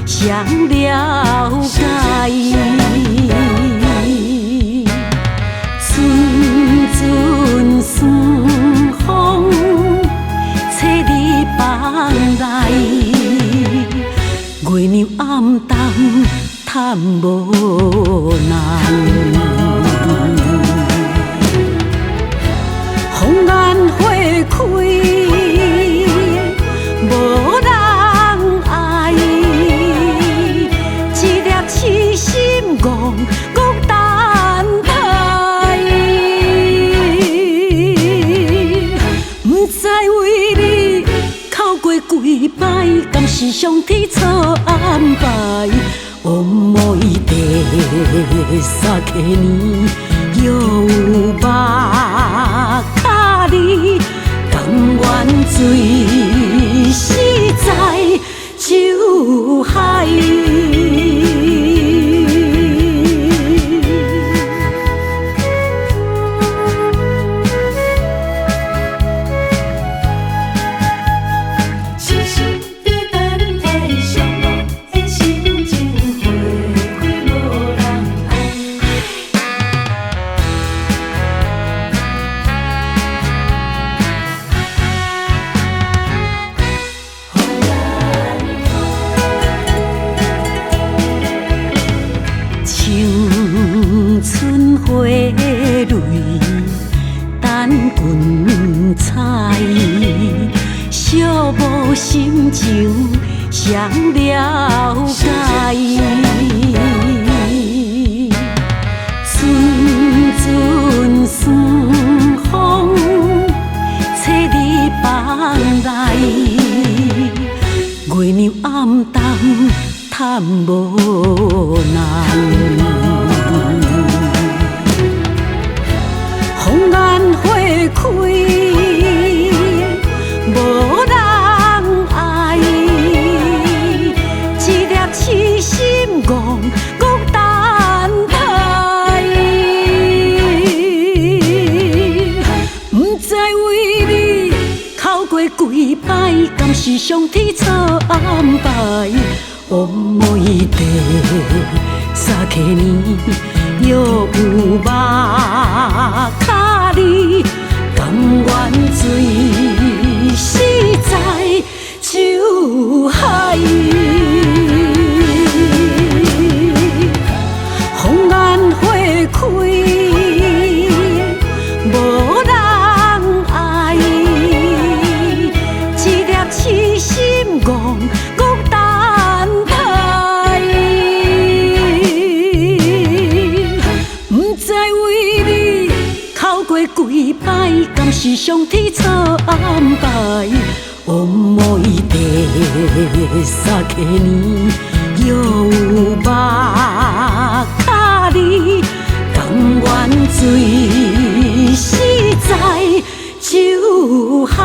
上了解。阵阵酸风吹入房内，月亮暗淡叹无难。风眼花开，无人爱，一粒痴心戆戆等待。不知为你哭过几摆，敢是上天错安排？乌梅地三溪年，又有目脚你，甘愿水死在酒海。青春花蕊等君采，小无心情上了解。阵阵酸风吹入房内，月亮暗淡叹无难。风眼花开，无人爱，一粒痴心戆戆等待。不知为你哭过几摆，敢是上天错安排？乌梅地三溪年，又有目脚你，甘愿水死在酒海。风眼花开，无人爱，一粒痴心戆戆等待。不知为你哭过几摆，敢是上天错安排？乌梅地三溪年，又有目脚你，甘愿水死在酒海。